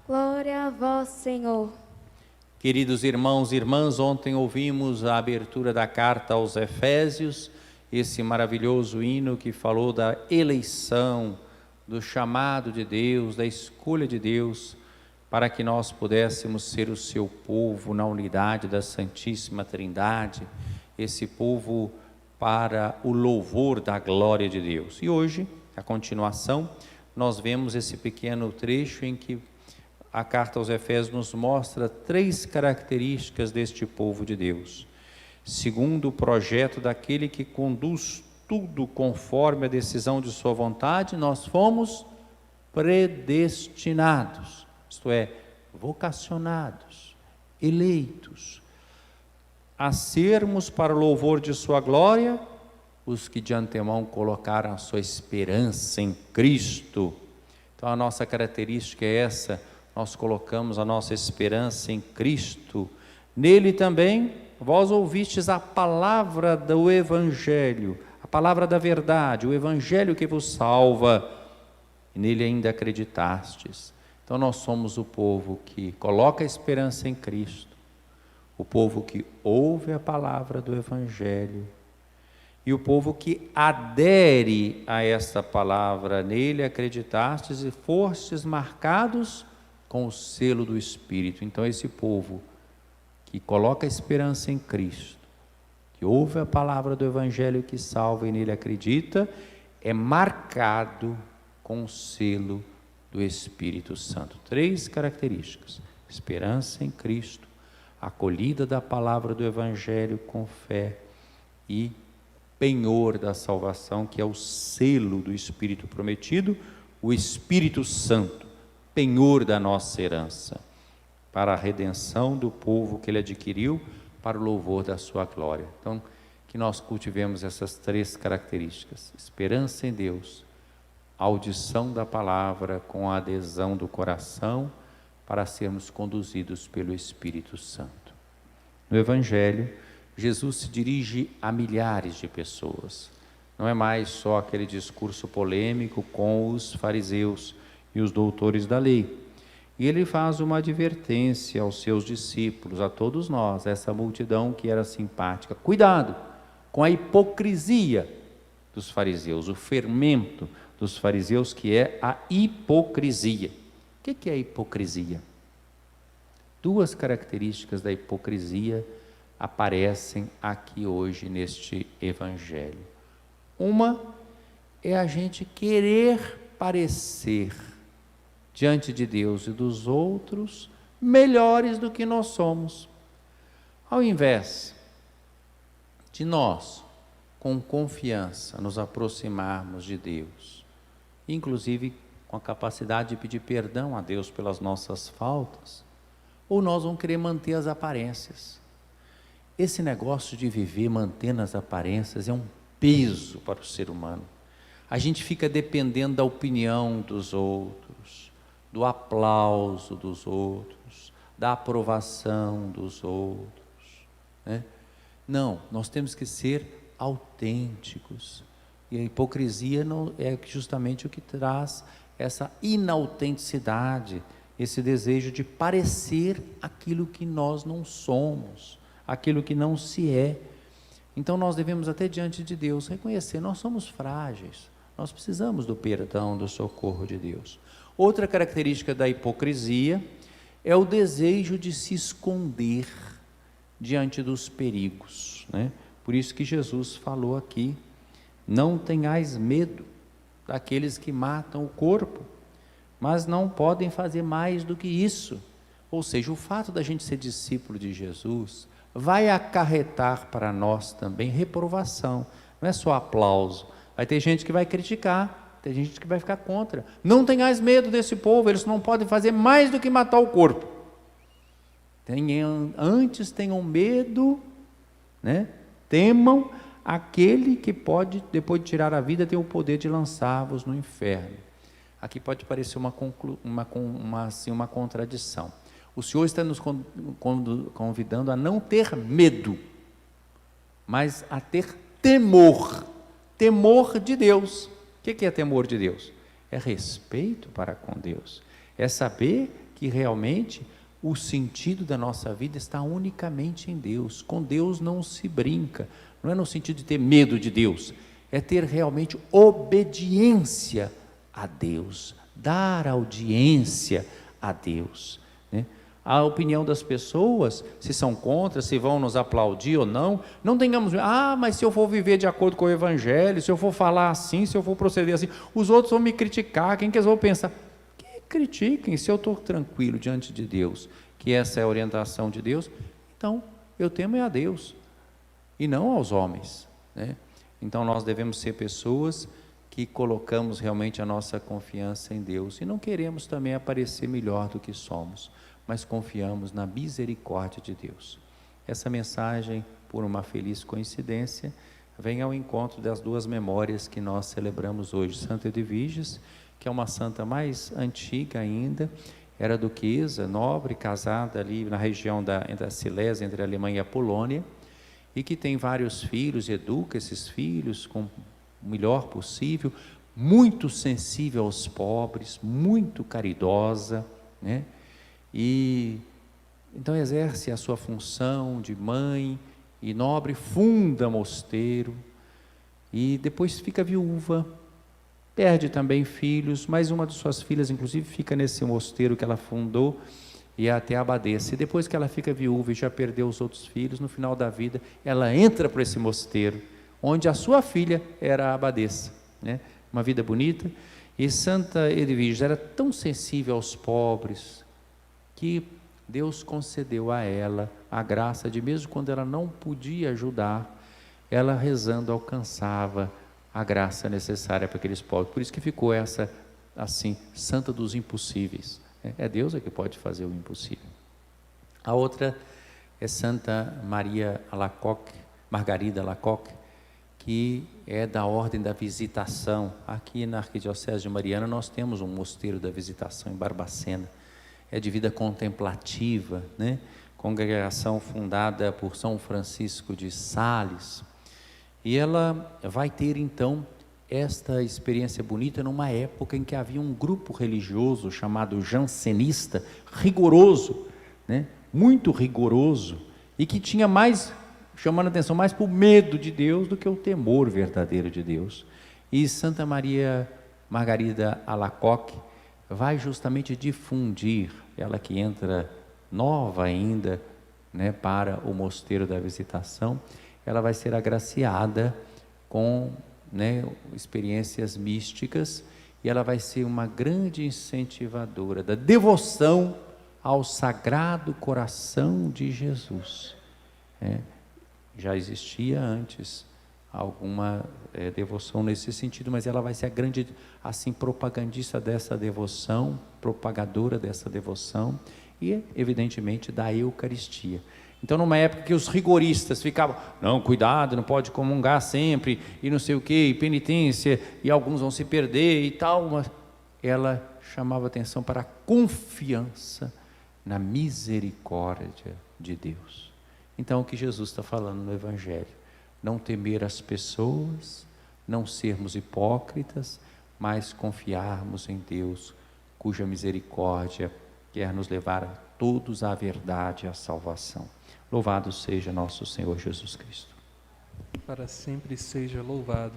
Glória a vós, Senhor. Queridos irmãos e irmãs, ontem ouvimos a abertura da carta aos Efésios, esse maravilhoso hino que falou da eleição, do chamado de Deus, da escolha de Deus, para que nós pudéssemos ser o seu povo na unidade da Santíssima Trindade, esse povo para o louvor da glória de Deus. E hoje, a continuação, nós vemos esse pequeno trecho em que a carta aos Efésios nos mostra 3 características deste povo de Deus. Segundo o projeto daquele que conduz tudo conforme a decisão de sua vontade, nós fomos predestinados, isto é, vocacionados, eleitos, a sermos para o louvor de sua glória, os que de antemão colocaram a sua esperança em Cristo. Então a nossa característica é essa, nós colocamos a nossa esperança em Cristo. Nele também, vós ouvistes a palavra do Evangelho, a palavra da verdade, o Evangelho que vos salva, e nele ainda acreditastes. Então nós somos o povo que coloca a esperança em Cristo, o povo que ouve a palavra do Evangelho, e o povo que adere a esta palavra, nele acreditastes e fostes marcados com o selo do Espírito. Então esse povo que coloca a esperança em Cristo, que ouve a palavra do Evangelho que salva e nele acredita, é marcado com o selo do Espírito Santo. 3 características: esperança em Cristo, acolhida da palavra do Evangelho com fé e penhor da salvação, que é o selo do Espírito prometido, o Espírito Santo, penhor da nossa herança, para a redenção do povo que ele adquiriu, para o louvor da sua glória. Então, que nós cultivemos essas 3 características: esperança em Deus, audição da palavra com a adesão do coração, para sermos conduzidos pelo Espírito Santo. No Evangelho, Jesus se dirige a milhares de pessoas. Não é mais só aquele discurso polêmico com os fariseus e os doutores da lei. E ele faz uma advertência aos seus discípulos, a todos nós, essa multidão que era simpática. Cuidado com a hipocrisia dos fariseus, o fermento dos fariseus, que é a hipocrisia. O que é a hipocrisia? 2 características da hipocrisia aparecem aqui hoje neste Evangelho. Uma é a gente querer parecer diante de Deus e dos outros melhores do que nós somos. Ao invés de nós, com confiança, nos aproximarmos de Deus, inclusive com a capacidade de pedir perdão a Deus pelas nossas faltas, ou nós vamos querer manter as aparências. Esse negócio de viver mantendo as aparências é um peso para o ser humano. A gente fica dependendo da opinião dos outros, do aplauso dos outros, da aprovação dos outros, né? Não, nós temos que ser autênticos. E a hipocrisia não é justamente o que traz essa inautenticidade, esse desejo de parecer aquilo que nós não somos, aquilo que não se é. Então nós devemos até diante de Deus reconhecer, nós somos frágeis, nós precisamos do perdão, do socorro de Deus. Outra característica da hipocrisia é o desejo de se esconder diante dos perigos, né? Por isso que Jesus falou aqui, não tenhais medo daqueles que matam o corpo, mas não podem fazer mais do que isso. Ou seja, o fato da gente ser discípulo de Jesus vai acarretar para nós também reprovação, não é só aplauso. Vai ter gente que vai criticar, tem gente que vai ficar contra. Não tenhais medo desse povo, eles não podem fazer mais do que matar o corpo. Antes tenham medo, né? Temam aquele que pode, depois de tirar a vida, ter o poder de lançar-vos no inferno. Aqui pode parecer uma contradição. O Senhor está nos convidando a não ter medo, mas a ter temor. Temor de Deus. O que é temor de Deus? É respeito para com Deus. é saber que realmente o sentido da nossa vida está unicamente em Deus. Com Deus não se brinca, não é no sentido de ter medo de Deus, é ter realmente obediência a Deus, dar audiência a Deus, né? A opinião das pessoas, se são contra, se vão nos aplaudir ou não, não tenhamos, mas se eu for viver de acordo com o Evangelho, se eu for falar assim, se eu for proceder assim, os outros vão me criticar, quem que eles vão pensar? Que critiquem, se eu estou tranquilo diante de Deus, que essa é a orientação de Deus, então eu temo é a Deus, e não aos homens, né? Então nós devemos ser pessoas que colocamos realmente a nossa confiança em Deus, e não queremos também aparecer melhor do que somos, mas confiamos na misericórdia de Deus. Essa mensagem, por uma feliz coincidência, vem ao encontro das duas memórias que nós celebramos hoje. Santa Edviges, que é uma santa mais antiga ainda, era duquesa, nobre, casada ali na região da Silésia, entre a Alemanha e a Polônia, e que tem vários filhos, educa esses filhos com o melhor possível, muito sensível aos pobres, muito caridosa, né? E então exerce a sua função de mãe e nobre, funda mosteiro, e depois fica viúva, perde também filhos, mas uma de suas filhas inclusive fica nesse mosteiro que ela fundou, e é até abadesa. E depois que ela fica viúva e já perdeu os outros filhos, no final da vida ela entra para esse mosteiro, onde a sua filha era a abadesa, né? Uma vida bonita. E Santa Edviges era tão sensível aos pobres, que Deus concedeu a ela a graça de, mesmo quando ela não podia ajudar, ela rezando alcançava a graça necessária para aqueles pobres. Por isso que ficou essa, assim, santa dos impossíveis. É Deus que pode fazer o impossível. A outra é Santa Maria Alacoque, Margarida Alacoque, que é da Ordem da Visitação. Aqui na Arquidiocese de Mariana nós temos um mosteiro da Visitação em Barbacena. É de vida contemplativa, né? Congregação fundada por São Francisco de Sales, e ela vai ter então esta experiência bonita numa época em que havia um grupo religioso chamado jansenista, rigoroso, né? Muito rigoroso, e que tinha mais, chamando a atenção mais para o medo de Deus do que o temor verdadeiro de Deus. E Santa Maria Margarida Alacoque vai justamente difundir, ela que entra nova ainda, né, para o mosteiro da Visitação, ela vai ser agraciada com, né, experiências místicas, e ela vai ser uma grande incentivadora da devoção ao Sagrado Coração de Jesus. Já existia antes alguma devoção nesse sentido, mas ela vai ser a grande, assim, propagandista dessa devoção, propagadora dessa devoção, e evidentemente da Eucaristia. Então, numa época que os rigoristas ficavam, não, cuidado, não pode comungar sempre, e não sei o que, e penitência, e alguns vão se perder e tal, mas ela chamava atenção para a confiança na misericórdia de Deus. Então, o que Jesus está falando no Evangelho: não temer as pessoas, não sermos hipócritas, mas confiarmos em Deus, cuja misericórdia quer nos levar a todos à verdade e à salvação. Louvado seja nosso Senhor Jesus Cristo. Para sempre seja louvado.